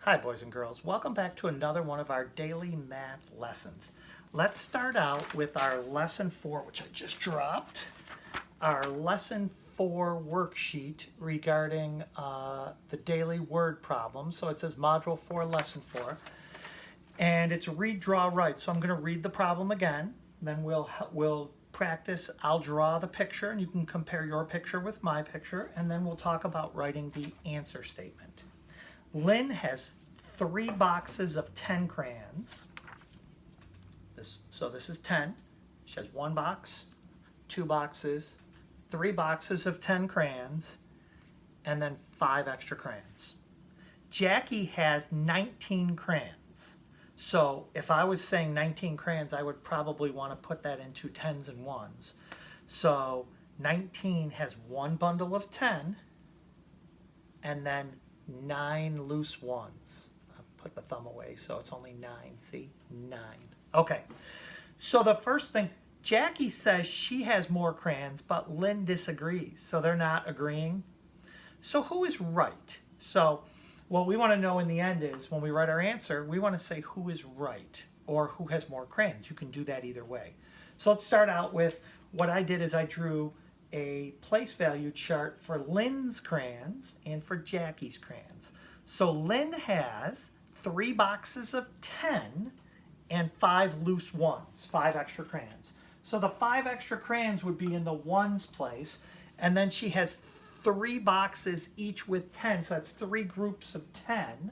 Hi boys and girls, welcome back to another one of our daily math lessons. Let's start out with our lesson 4, which I just dropped. Our lesson 4 worksheet regarding the daily word problem. So it says module 4, lesson 4. And it's read, draw, write. So I'm going to read the problem again. Then we'll practice. I'll draw the picture and you can compare your picture with my picture. And then we'll talk about writing the answer statement. Lynn has 3 boxes of 10 crayons. So this is 10. She has 1 box, 2 boxes, 3 boxes of 10 crayons, and then 5 extra crayons. Jackie has 19 crayons. So if I was saying 19 crayons, I would probably want to put that into 10s and 1s. So 19 has 1 bundle of 10, and then 9 loose ones. I'll put the thumb away so it's only 9. See? 9. Okay. So the first thing, Jackie says she has more crayons, but Lynn disagrees. So they're not agreeing. So who is right? So what we want to know in the end is when we write our answer, we want to say who is right or who has more crayons. You can do that either way. So let's start out with what I did is I drew a place value chart for Lynn's crayons and for Jackie's crayons. So Lynn has 3 boxes of 10 and 5 loose ones, 5 extra crayons. So the 5 extra crayons would be in the ones place, and then she has 3 boxes each with 10, so that's 3 groups of 10.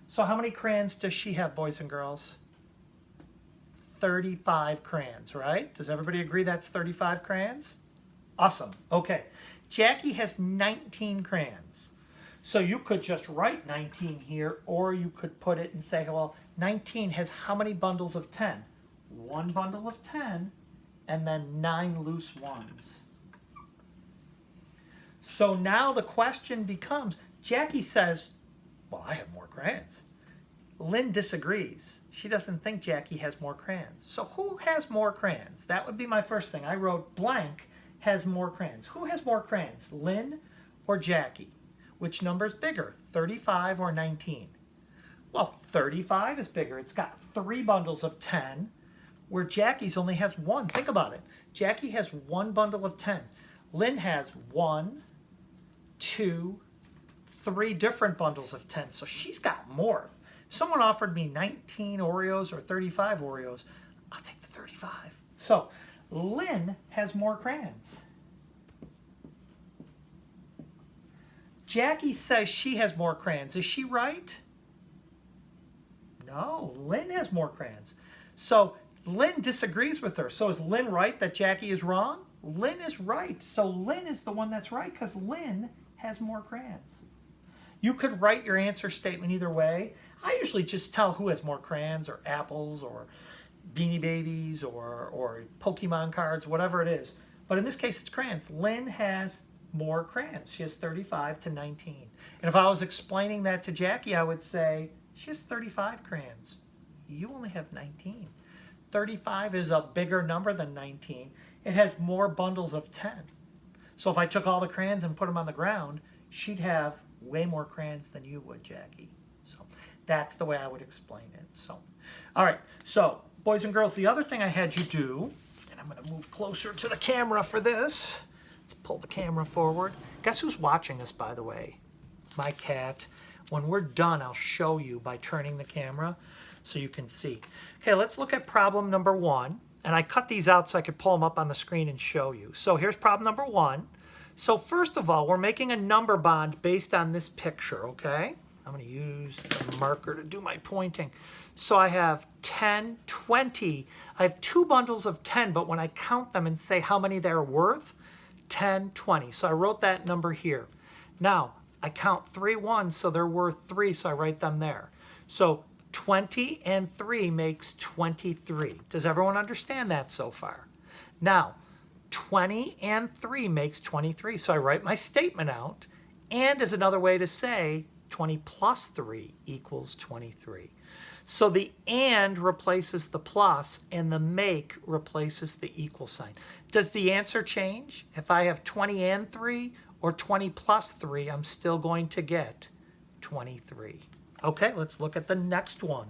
So how many crayons does she have, boys and girls? 35 crayons, right? Does everybody agree that's 35 crayons? Awesome. Okay. Jackie has 19 crayons. So you could just write 19 here, or you could put it and say, well, 19 has how many bundles of 10? 1 bundle of 10, and then 9 loose ones. So now the question becomes, Jackie says, well, I have more crayons. Lynn disagrees. She doesn't think Jackie has more crayons. So who has more crayons? That would be my first thing. I wrote blank has more crayons. Who has more crayons, Lynn or Jackie? Which number is bigger, 35 or 19? Well, 35 is bigger. It's got 3 bundles of 10, where Jackie's only has 1. Think about it. Jackie has 1 bundle of 10. Lynn has 1, 2, 3 different bundles of 10. So she's got more. If someone offered me 19 Oreos or 35 Oreos, I'll take the 35. So Lynn has more crayons. Jackie says she has more crayons. Is she right? No, Lynn has more crayons. So Lynn disagrees with her. So is Lynn right that Jackie is wrong? Lynn is right. So Lynn is the one that's right because Lynn has more crayons. You could write your answer statement either way. I usually just tell who has more crayons or apples or Beanie Babies or Pokemon cards, whatever it is. But in this case, it's crayons. Lynn has more crayons. She has 35 to 19. And if I was explaining that to Jackie, I would say, she has 35 crayons. You only have 19. 35 is a bigger number than 19. It has more bundles of 10. So if I took all the crayons and put them on the ground, she'd have way more crayons than you would, Jackie. So that's the way I would explain it. So, all right. So, boys and girls, the other thing I had you do, and I'm going to move closer to the camera for this. Let's pull the camera forward. Guess who's watching us, by the way? My cat. When we're done, I'll show you by turning the camera so you can see. Okay, let's look at problem number 1. And I cut these out so I could pull them up on the screen and show you. So here's problem number 1. So first of all, we're making a number bond based on this picture, okay? I'm going to use the marker to do my pointing. So I have 10, 20. I have 2 bundles of 10, but when I count them and say how many they're worth, 10, 20. So I wrote that number here. Now, I count 3 ones, so they're worth 3, so I write them there. So 20 and 3 makes 23. Does everyone understand that so far? Now, 20 and 3 makes 23, so I write my statement out. And as another way to say 20 plus 3 equals 23. So the and replaces the plus and the make replaces the equal sign. Does the answer change? If I have 20 and 3 or 20 plus 3, I'm still going to get 23. Okay, let's look at the next one.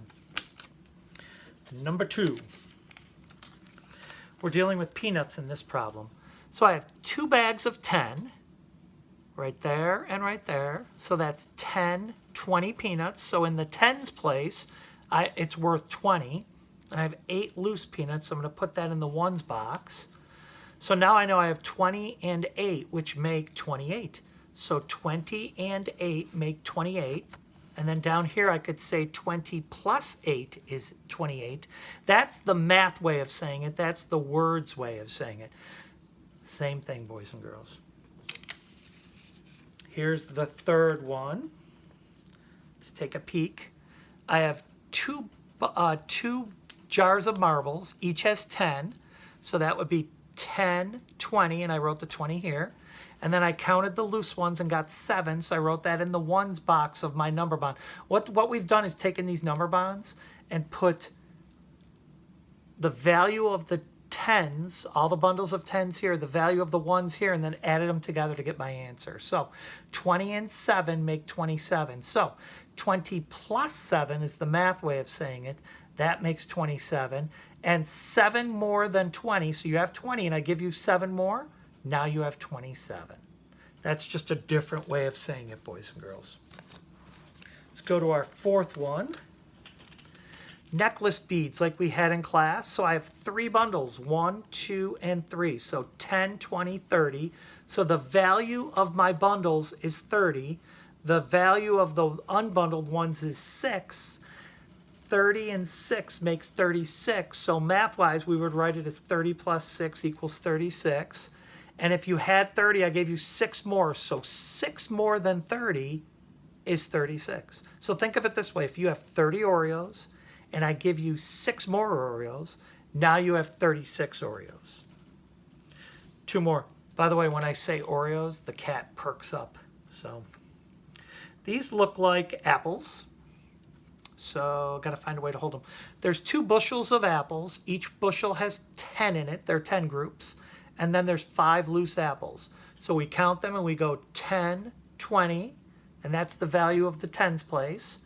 Number 2. We're dealing with peanuts in this problem. So I have 2 bags of 10, right there and right there. So that's 10, 20 peanuts. So in the tens place, it's worth 20. And I have 8 loose peanuts, so I'm going to put that in the ones box. So now I know I have 20 and 8, which make 28. So 20 and 8 make 28. And then down here I could say 20 plus 8 is 28. That's the math way of saying it. That's the words way of saying it. Same thing, boys and girls. Here's the third one. Let's take a peek. I have two jars of marbles. Each has 10. So that would be 10, 20, and I wrote the 20 here. And then I counted the loose ones and got 7, so I wrote that in the ones box of my number bond. What we've done is taken these number bonds and put the value of the tens, all the bundles of tens here, the value of the ones here, and then added them together to get my answer. So 20 and 7 make 27. So 20 plus 7 is the math way of saying it. That makes 27. And 7 more than 20, so you have 20 and I give you 7 more, now you have 27. That's just a different way of saying it, boys and girls. Let's go to our fourth one. Necklace beads like we had in class. So I have 3 bundles, 1, 2, and 3. So 10, 20, 30. So the value of my bundles is 30. The value of the unbundled ones is 6. 30 and 6 makes 36. So math-wise, we would write it as 30 plus 6 equals 36. And if you had 30, I gave you 6 more. So 6 more than 30 is 36. So think of it this way. If you have 30 Oreos and I give you 6 more Oreos, now you have 36 Oreos. 2 more. By the way, when I say Oreos, the cat perks up. So these look like apples. So got to find a way to hold them. There's 2 bushels of apples. Each bushel has 10 in it. They're 10 groups. And then there's 5 loose apples. So we count them and we go 10, 20, and that's the value of the tens place.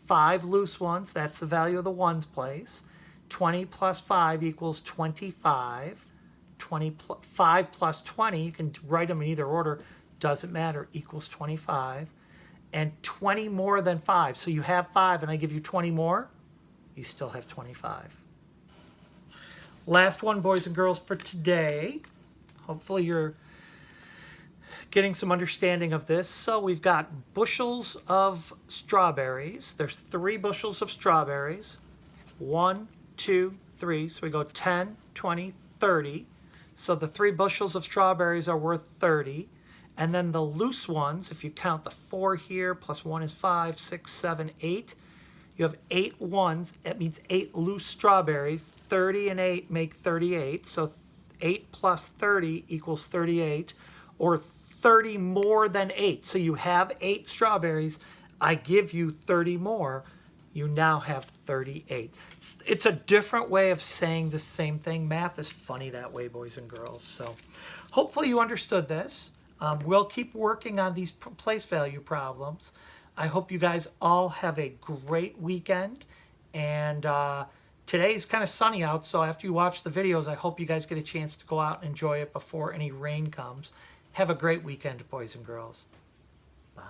5 loose ones, that's the value of the ones place. 20 plus 5 equals 25. 5 plus 20, you can write them in either order, doesn't matter, equals 25. And 20 more than 5. So you have 5 and I give you 20 more, you still have 25. Last one, boys and girls, for today. Hopefully you're getting some understanding of this. So we've got bushels of strawberries. There's 3 bushels of strawberries. 1, 2, 3. So we go 10, 20, 30. So the 3 bushels of strawberries are worth 30. And then the loose ones, if you count the 4 here, plus 1 is 5, 6, 7, 8. You have 8 ones. That means 8 loose strawberries. 30 and 8 make 38. So 8 plus 30 equals 38. Or 30 more than 8. So you have 8 strawberries. I give you 30 more. You now have 38. It's a different way of saying the same thing. Math is funny that way, boys and girls. So hopefully you understood this. We'll keep working on these place value problems. I hope you guys all have a great weekend. And today's kind of sunny out, so after you watch the videos, I hope you guys get a chance to go out and enjoy it before any rain comes. Have a great weekend, boys and girls. Bye.